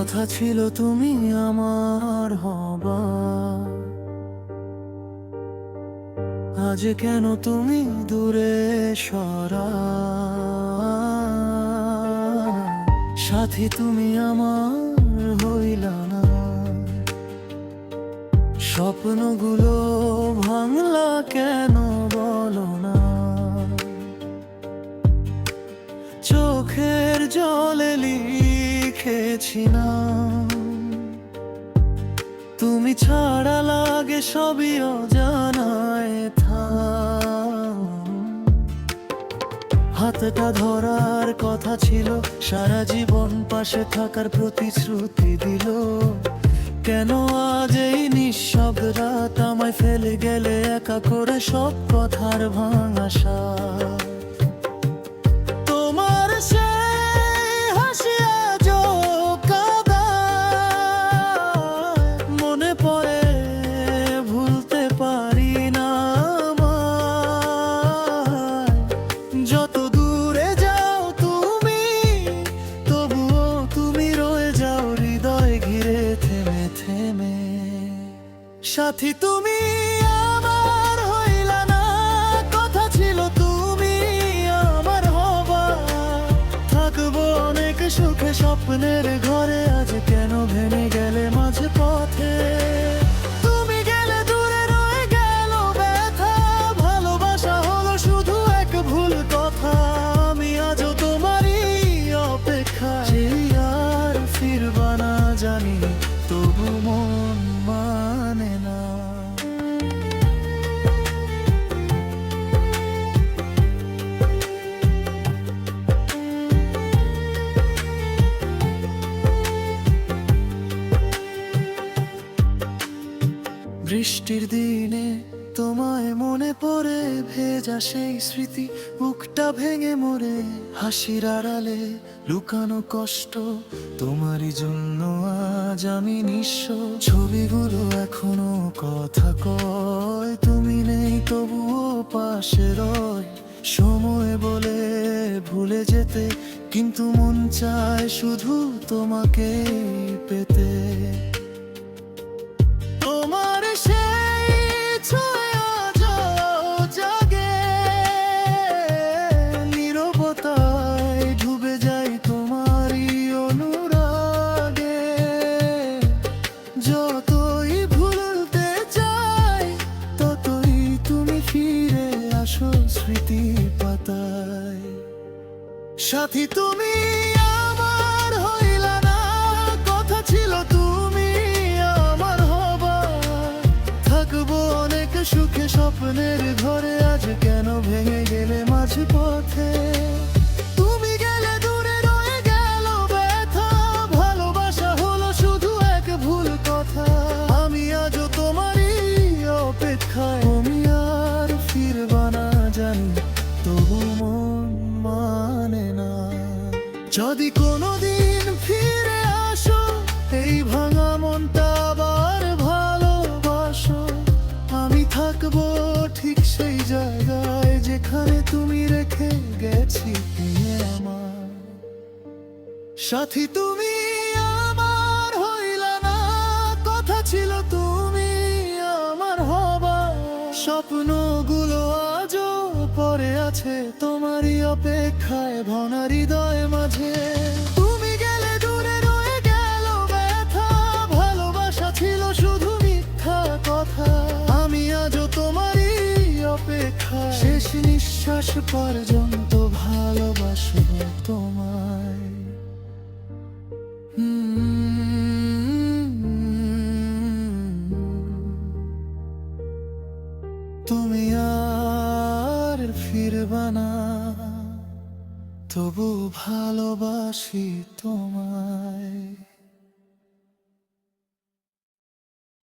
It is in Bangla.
কথা ছিল তুমি আমার হবা, আজ কেন তুমি দূরে সরা। সাথী তুমি আমার হইলা না, স্বপ্নগুলো ভাঙলা কেন বলো না। চোখের জলে লিখেছি না, তুমি ছাড়া লাগে সবই অজানায় হাতটা ধরার কথা ছিল, সারা জীবন পাশে থাকার প্রতিশ্রুতি দিল। কেন আজ এই নিঃশব্দ রাত আমায় ফেলে গেলে একা করে সব কথার ভাঙাসা। তোমার সে হাসি আজও কাঁদায়, মনে পড়ে ভুলতে পারি না আমায়। যত দূরে যাও তুমি, তবুও তুমি রয়ে যাও হৃদয় ঘিরে থেমে থেমে। সাথী তুমি আমার হইলা না, কথা ছিল তুমি আমার হবা। থাকবো অনেক সুখে স্বপ্নের ঘরে, আজ কেন ভেঙে গেলে মাঝে পথে। তুমি গেলে দূরে রয়ে গেল ব্যথা, ভালোবাসা হলো শুধু এক ভুল কথা। আমি আজও তোমারই অপেক্ষায়, সেই আর ফিরবা না জানি, তবু মন মানে না। বৃষ্টির দিনে তোমায় মনে পড়ে, ভেজা সেই স্মৃতি বুকটা ভেঙে মরে। হাসির আড়ালে লুকানো কষ্ট, তোমারই জন্য আজ আমি নিঃস্ব। ছবিগুলো এখনো কথা কয়, তুমি নেই তবুও পাশে রয়। সময় বলে ভুলে যেতে, কিন্তু মন চায় শুধু তোমাকে পেতে। তোমার সেই ছায়া জাগে, নীরবতায় ডুবে যাই তোমারই অনুরাগে। যতই ভুলতে চাই, ততই তুমি ফিরে আসো স্মৃতি পাতায়। সাথী তুমি আমার হইলা না, কথা ছিল তুমি আমার হবা। থাকবো অনেক সুখে স্বপ্নের ঘরে, আজ কেন ভেঙে গেলে মাঝ পথে। তুমি গেলে দূরে রয়ে গেল ব্যথা, ভালোবাসা হলো শুধু এক ভুল কথা। আমি আজও তোমারই অপেক্ষায়, তুমি আর ফিরবা না জানি, তবু মন মানে না। যদি কোনোদিন ফিরে আসো, এই ভাঙা মনটা আবার ভালোবাসো। আমি থাকবো ঠিক সেই জায়গায়, যেখানে তুমি রেখে গেছি আমার। সাথী তুমি আমার হইলা না, কথা ছিল তুমি আমার হবা। স্বপ্নগুলো আজও পড়ে আছে তোমারই অপেক্ষায়, ভনা হৃদয় মাঝে। তুমি গেলে দূরে রয়ে গেল ব্যথা, ভালোবাসা ছিল শুধু মিথ্যা কথা। আমি আজও তোমারই অপেক্ষায়, শেষ নিঃশ্বাস পর্যন্ত ভালোবাসবো তোমায়। তুমি আর ফিরবা না, তবু ভালোবাসি তোমায়।